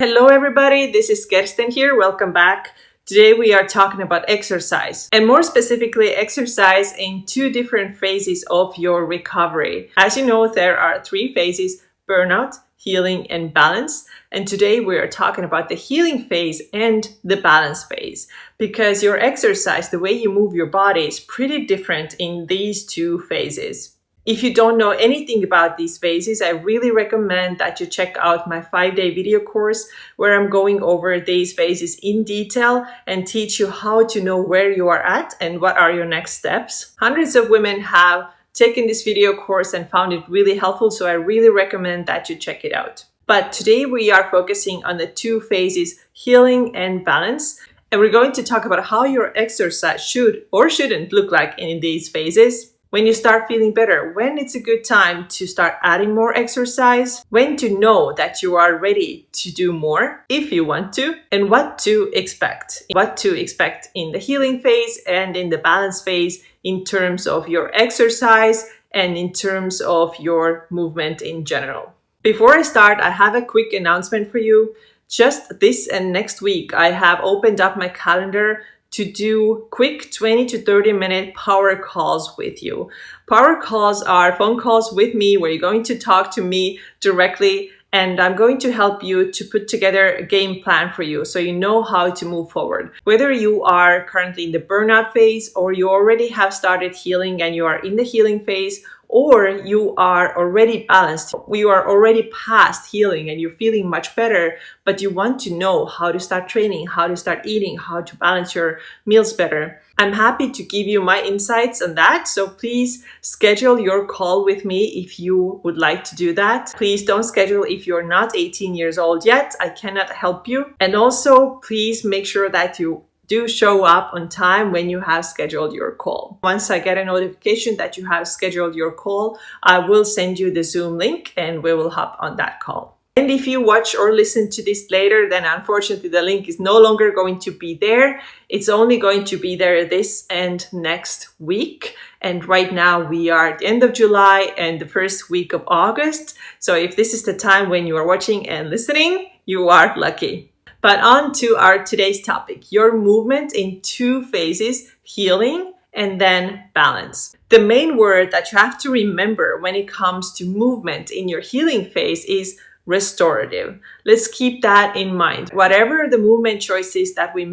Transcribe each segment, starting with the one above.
Hello everybody, this is Kirsten here. Welcome back. Today we are talking about exercise, and more specifically exercise in two different phases of your recovery. As you know, there are three phases: burnout, healing, and balance. And today we are talking about the healing phase and the balance phase, because your exercise, the way you move your body, is pretty different in these two phases. If you don't know anything about these phases, I really recommend that you check out my 5-day video course where I'm going over these phases in detail and teach you how to know where you are at and what are your next steps. Hundreds of women have taken this video course and found it really helpful, so I really recommend that you check it out. But today we are focusing on the two phases, healing and balance. And we're going to talk about how your exercise should or shouldn't look like in these phases. When you start feeling better, when it's a good time to start adding more exercise, when to know that you are ready to do more if you want to, and what to expect. What to expect in the healing phase and in the balance phase in terms of your exercise and in terms of your movement in general. Before I start, I have a quick announcement for you. Just this and next week, I have opened up my calendar to do quick 20 to 30 minute power calls with you. Power calls are phone calls with me where you're going to talk to me directly, and I'm going to help you to put together a game plan for you so you know how to move forward. Whether you are currently in the burnout phase or you already have started healing and you are in the healing phase, or you are already balanced, you are already past healing and you're feeling much better, but you want to know how to start training, how to start eating, how to balance your meals better. I'm happy to give you my insights on that, so please schedule your call with me if you would like to do that. Please don't schedule if you're not 18 years old yet. I cannot help you. And also, please make sure that you do show up on time when you have scheduled your call. Once I get a notification that you have scheduled your call, I will send you the Zoom link and we will hop on that call. And if you watch or listen to this later, then unfortunately the link is no longer going to be there. It's only going to be there this and next week. And right now we are at the end of July and the first week of August. So if this is the time when you are watching and listening, you are lucky. But on to our today's topic, your movement in two phases, healing and then balance. The main word that you have to remember when it comes to movement in your healing phase is restorative. Let's keep that in mind. Whatever the movement choices that we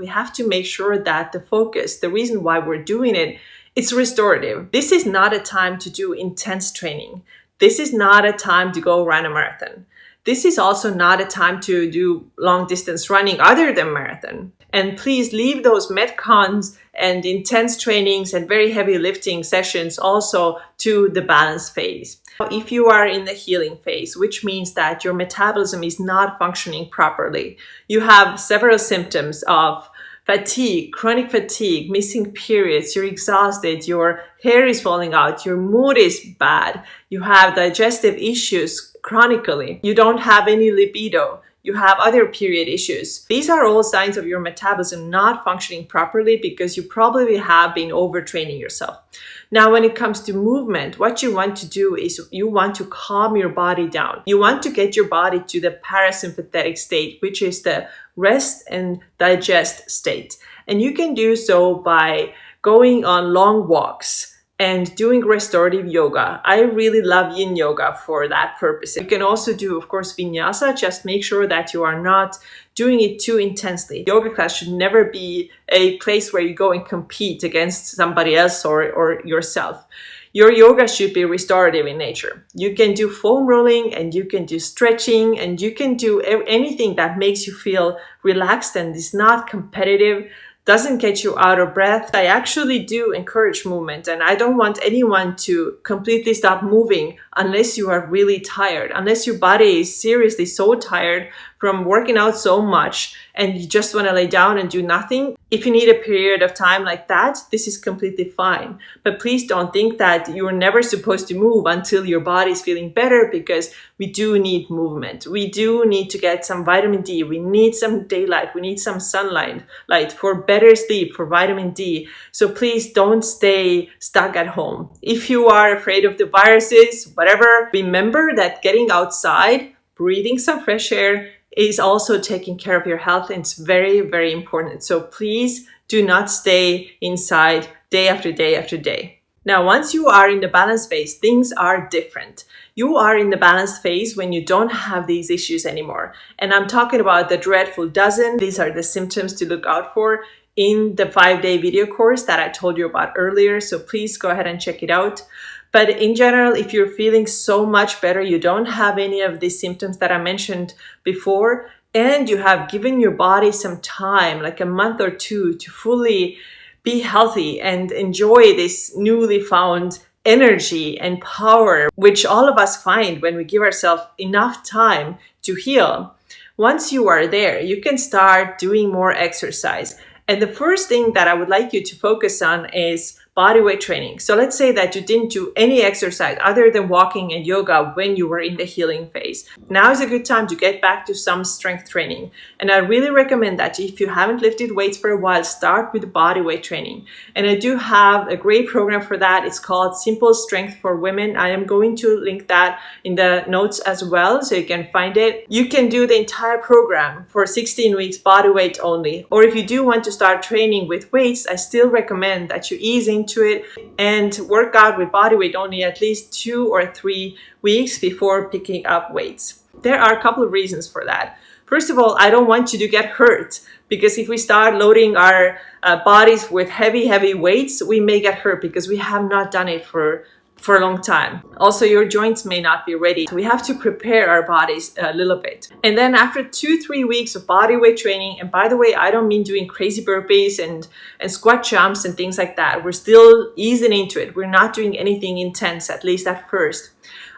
have to make sure that the focus, the reason why we're doing it, it's restorative. This is not a time to do intense training. This is not a time to go run a marathon. This is also not a time to do long distance running other than marathon. And please leave those metcons and intense trainings and very heavy lifting sessions also to the balance phase. If you are in the healing phase, which means that your metabolism is not functioning properly, you have several symptoms of fatigue, chronic fatigue, missing periods, you're exhausted, your hair is falling out, your mood is bad, you have digestive issues chronically, you don't have any libido, you have other period issues. These are all signs of your metabolism not functioning properly because you probably have been overtraining yourself. Now, when it comes to movement, what you want to do is you want to calm your body down. You want to get your body to the parasympathetic state, which is the rest and digest state. And you can do so by going on long walks and doing restorative yoga. I really love yin yoga for that purpose. You can also do, of course, vinyasa. Just make sure that you are not doing it too intensely. Yoga class should never be a place where you go and compete against somebody else or yourself. Your yoga should be restorative in nature. You can do foam rolling and you can do stretching and you can do anything that makes you feel relaxed and is not competitive, doesn't get you out of breath. I actually do encourage movement, and I don't want anyone to completely stop moving unless you are really tired, unless your body is seriously so tired from working out so much and you just want to lay down and do nothing. If you need a period of time like that, this is completely fine. But please don't think that you're never supposed to move until your body is feeling better, because we do need movement. We do need to get some vitamin D. We need some daylight. We need some sunlight for better sleep, for vitamin D. So please don't stay stuck at home. If you are afraid of the viruses, whatever, remember that getting outside, breathing some fresh air, is also taking care of your health, and it's very, very important. So please do not stay inside day after day after day. Now, once you are in the balance phase, things are different. You are in the balance phase when you don't have these issues anymore. And I'm talking about the dreadful dozen. These are the symptoms to look out for in the 5-day video course that I told you about earlier. So please go ahead and check it out. But in general, if you're feeling so much better, you don't have any of these symptoms that I mentioned before, and you have given your body some time, like a month or two, to fully be healthy and enjoy this newly found energy and power, which all of us find when we give ourselves enough time to heal. Once you are there, you can start doing more exercise. And the first thing that I would like you to focus on is bodyweight training. So let's say that you didn't do any exercise other than walking and yoga when you were in the healing phase. Now is a good time to get back to some strength training. And I really recommend that if you haven't lifted weights for a while, start with bodyweight training. And I do have a great program for that. It's called Simple Strength for Women. I am going to link that in the notes as well, so you can find it. You can do the entire program for 16 weeks bodyweight only. Or if you do want to start training with weights, I still recommend that you ease into it and work out with bodyweight only at least 2 or 3 weeks before picking up weights. There are a couple of reasons for that. First of all, I don't want you to get hurt, because if we start loading our bodies with heavy weights, we may get hurt because we have not done it for a long time. Also, your joints may not be ready. So we have to prepare our bodies a little bit. And then after 2-3 weeks of bodyweight training, and by the way, I don't mean doing crazy burpees and squat jumps and things like that. We're still easing into it. We're not doing anything intense, at least at first.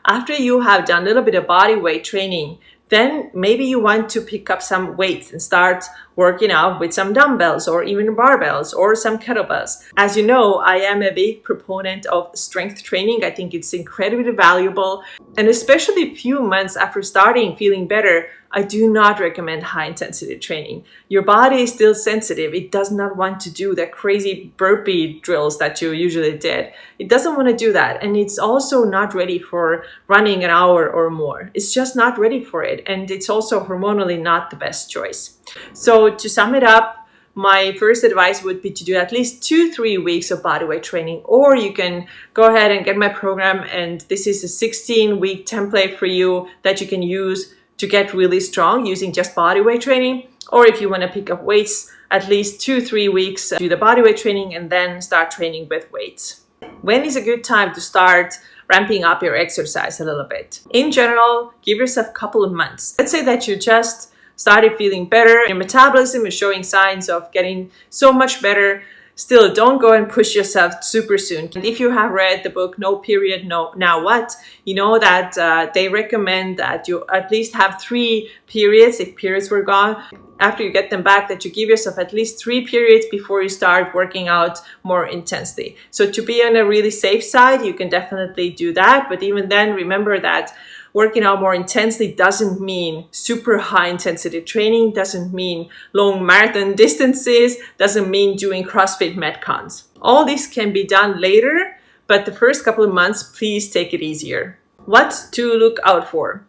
After you have done a little bit of bodyweight training, then maybe you want to pick up some weights and start working out with some dumbbells or even barbells or some kettlebells. As you know, I am a big proponent of strength training. I think it's incredibly valuable. And especially a few months after starting feeling better, I do not recommend high intensity training. Your body is still sensitive. It does not want to do the crazy burpee drills that you usually did. It doesn't want to do that. And it's also not ready for running an hour or more. It's just not ready for it. And it's also hormonally not the best choice. So to sum it up, my first advice would be to do at least 2-3 weeks of bodyweight training, or you can go ahead and get my program. And this is a 16-week template for you that you can use to get really strong using just bodyweight training. Or if you want to pick up weights, at least 2-3 weeks, do the bodyweight training and then start training with weights. When is a good time to start ramping up your exercise a little bit? In general, give yourself a couple of months. Let's say that you just started feeling better, your metabolism is showing signs of getting so much better. Still, don't go and push yourself super soon. And if you have read the book No Period, No Now What, you know that they recommend that you at least have 3 periods, if periods were gone. After you get them back, that you give yourself at least 3 periods before you start working out more intensely. So to be on a really safe side, you can definitely do that. But even then, remember that working out more intensely doesn't mean super high intensity training, doesn't mean long marathon distances, doesn't mean doing CrossFit Metcons. All this can be done later, but the first couple of months, please take it easier. What to look out for?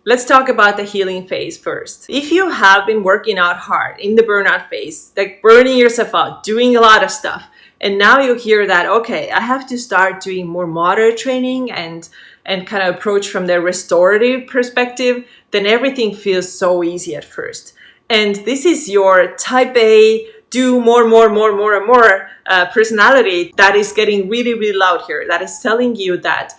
Let's talk about the healing phase first. If you have been working out hard in the burnout phase, like burning yourself out, doing a lot of stuff, and now you hear that, okay, I have to start doing more moderate training and kind of approach from the restorative perspective, then everything feels so easy at first. And this is your type A, do more personality that is getting really loud here, that is telling you that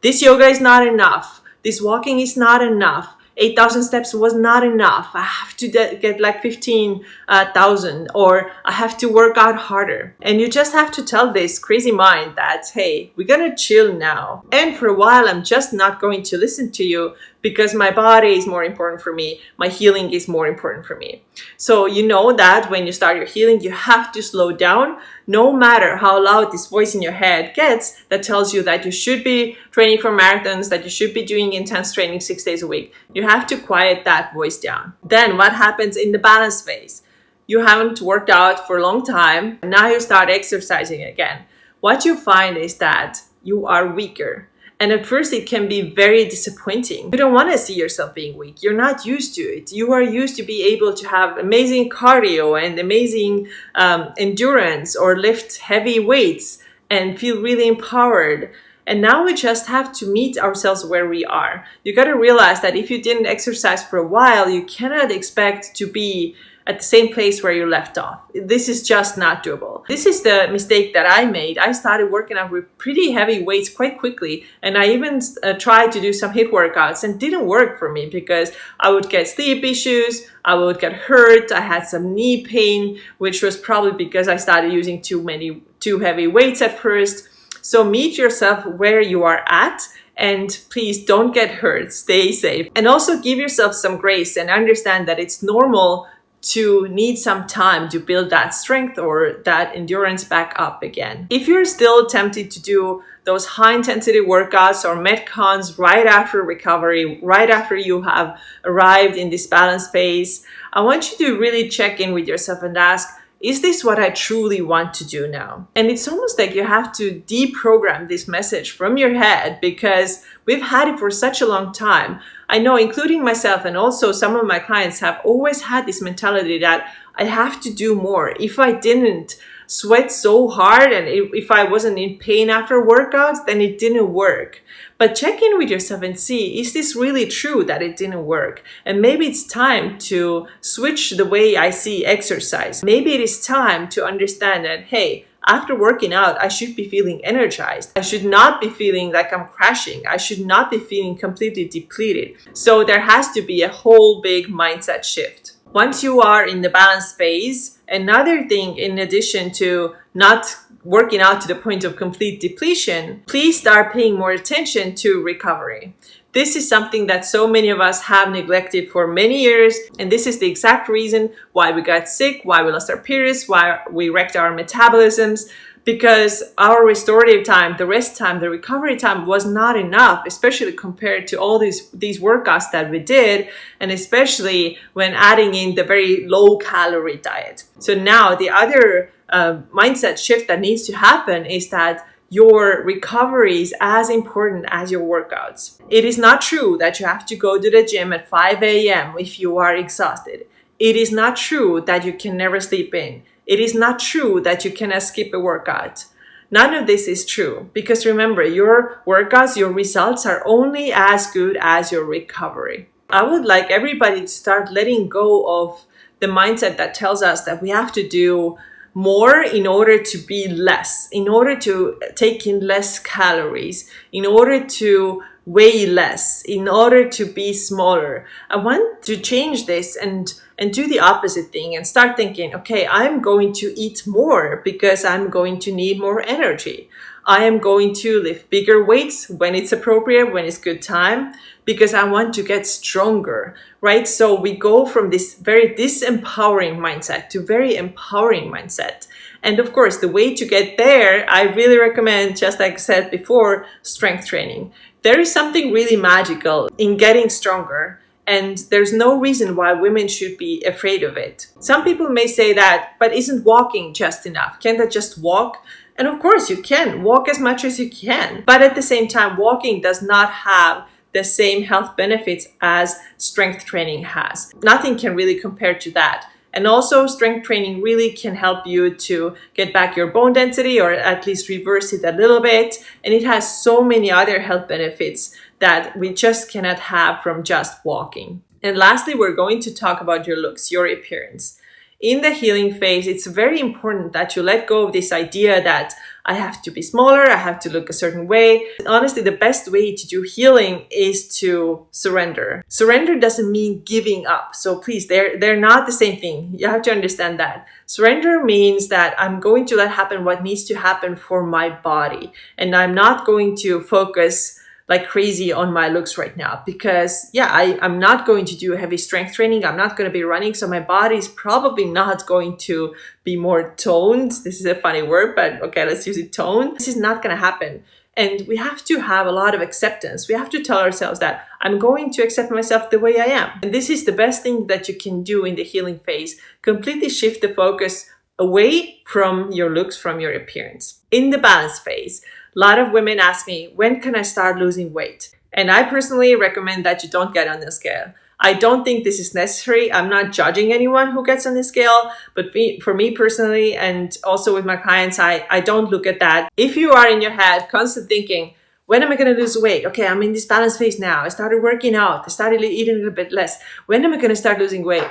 this yoga is not enough, this walking is not enough, 8,000 steps was not enough, I have to get like 15,000, or I have to work out harder. And you just have to tell this crazy mind that, hey, we're gonna chill now. And for a while, I'm just not going to listen to you because my body is more important for me. My healing is more important for me. So you know that when you start your healing, you have to slow down, no matter how loud this voice in your head gets that tells you that you should be training for marathons, that you should be doing intense training 6 days a week. You have to quiet that voice down. Then what happens in the balance phase? You haven't worked out for a long time. Now you start exercising again. What you find is that you are weaker. And at first it can be very disappointing. You don't want to see yourself being weak. You're not used to it. You are used to be able to have amazing cardio and amazing endurance, or lift heavy weights and feel really empowered. And now we just have to meet ourselves where we are. You got to realize that if you didn't exercise for a while, you cannot expect to be at the same place where you left off. This is just not doable. This is the mistake that I made. I started working out with pretty heavy weights quite quickly, and I even tried to do some HIIT workouts, and didn't work for me because I would get sleep issues, I would get hurt, I had some knee pain, which was probably because I started using too heavy weights at first. So meet yourself where you are at, and please don't get hurt, stay safe. And also give yourself some grace and understand that it's normal to need some time to build that strength or that endurance back up again. If you're still tempted to do those high intensity workouts or metcons right after recovery, right after you have arrived in this balance phase, I want you to really check in with yourself and ask, is this what I truly want to do now? And it's almost like you have to deprogram this message from your head, because we've had it for such a long time. I know, including myself, and also some of my clients have always had this mentality that I have to do more. If I didn't sweat so hard and if I wasn't in pain after workouts, then it didn't work. But check in with yourself and see, is this really true that it didn't work? And maybe it's time to switch the way I see exercise. Maybe it is time to understand that, hey, after working out, I should be feeling energized. I should not be feeling like I'm crashing. I should not be feeling completely depleted. So there has to be a whole big mindset shift. Once you are in the balance phase, another thing, in addition to not working out to the point of complete depletion, please start paying more attention to recovery. This is something that so many of us have neglected for many years, and this is the exact reason why we got sick, why we lost our periods, why we wrecked our metabolisms, because our restorative time, the rest time, the recovery time was not enough, especially compared to all these workouts that we did, and especially when adding in the very low calorie diet. So now the other mindset shift that needs to happen is that your recovery is as important as your workouts. It is not true that you have to go to the gym at 5 a.m. if you are exhausted. It is not true that you can never sleep in. It is not true that you cannot skip a workout. None of this is true, because remember, your workouts, your results are only as good as your recovery. I would like everybody to start letting go of the mindset that tells us that we have to do more in order to be less, in order to take in less calories, in order to weigh less, in order to be smaller. I want to change this and do the opposite thing and start thinking, okay, I'm going to eat more because I'm going to need more energy. I am going to lift bigger weights when it's appropriate, when it's good time, because I want to get stronger, right? So we go from this very disempowering mindset to very empowering mindset. And of course, the way to get there, I really recommend, just like I said before, strength training. There is something really magical in getting stronger, and there's no reason why women should be afraid of it. Some people may say that, but isn't walking just enough? Can't I just walk? And of course you can walk as much as you can, but at the same time, walking does not have the same health benefits as strength training has. Nothing can really compare to that. And also, strength training really can help you to get back your bone density, or at least reverse it a little bit. And it has so many other health benefits that we just cannot have from just walking. And lastly, we're going to talk about your looks, your appearance. In the healing phase, it's very important that you let go of this idea that I have to be smaller, I have to look a certain way. Honestly, the best way to do healing is to surrender. Surrender doesn't mean giving up. So please, they're not the same thing. You have to understand that. Surrender means that I'm going to let happen what needs to happen for my body. And I'm not going to focus like crazy on my looks right now, because I'm not going to do heavy strength training. I'm not going to be running. So my body's probably not going to be more toned. This is a funny word, but okay, let's use it, toned. This is not going to happen. And we have to have a lot of acceptance. We have to tell ourselves that I'm going to accept myself the way I am. And this is the best thing that you can do in the healing phase. Completely shift the focus away from your looks, from your appearance. In the balance phase, A lot of women ask me, when can I start losing weight? And I personally recommend that you don't get on the scale. I don't think this is necessary. I'm not judging anyone who gets on the scale, but for me personally, and also with my clients, I don't look at that. If you are in your head constant thinking, when am I going to lose weight? Okay, I'm in this balance phase now. I started working out. I started eating a little bit less. When am I going to start losing weight?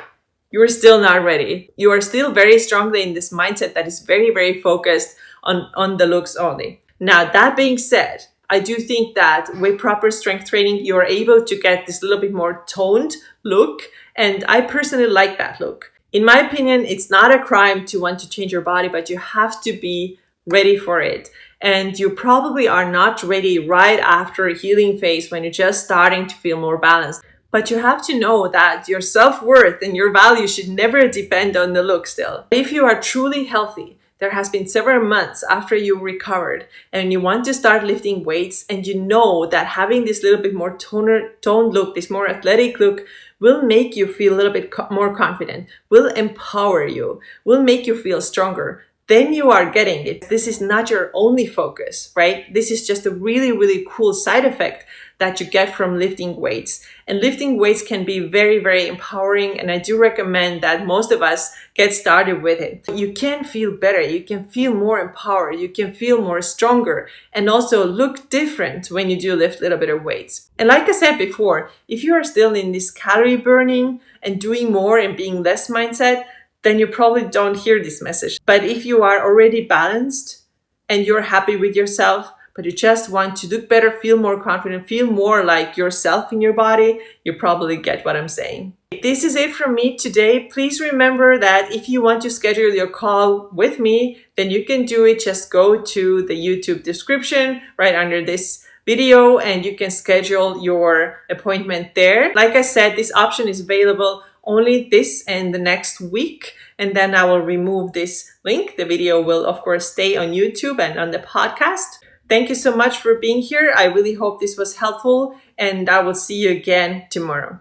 You are still not ready. You are still very strongly in this mindset that is very, very focused on the looks only. Now, that being said, I do think that with proper strength training, you are able to get this little bit more toned look. And I personally like that look. In my opinion, it's not a crime to want to change your body, but you have to be ready for it. And you probably are not ready right after a healing phase when you're just starting to feel more balanced. But you have to know that your self-worth and your value should never depend on the look still. If you are truly healthy, there has been several months after you recovered and you want to start lifting weights, and you know that having this little bit more toned look, this more athletic look, will make you feel a little bit more confident, will empower you, will make you feel stronger, then you are getting it. This is not your only focus, right? This is just a really, really cool side effect that you get from lifting weights. And lifting weights can be very, very empowering. And I do recommend that most of us get started with it. You can feel better. You can feel more empowered. You can feel more stronger and also look different when you do lift a little bit of weights. And like I said before, if you are still in this calorie burning and doing more and being less mindset, then you probably don't hear this message. But if you are already balanced and you're happy with yourself, but you just want to look better, feel more confident, feel more like yourself in your body, you probably get what I'm saying. This is it from me today. Please remember that if you want to schedule your call with me, then you can do it. Just go to the YouTube description right under this video and you can schedule your appointment there. Like I said, this option is available only this and the next week, and then I will remove this link. The video will of course stay on YouTube and on the podcast. Thank you so much for being here. I really hope this was helpful, and I will see you again tomorrow.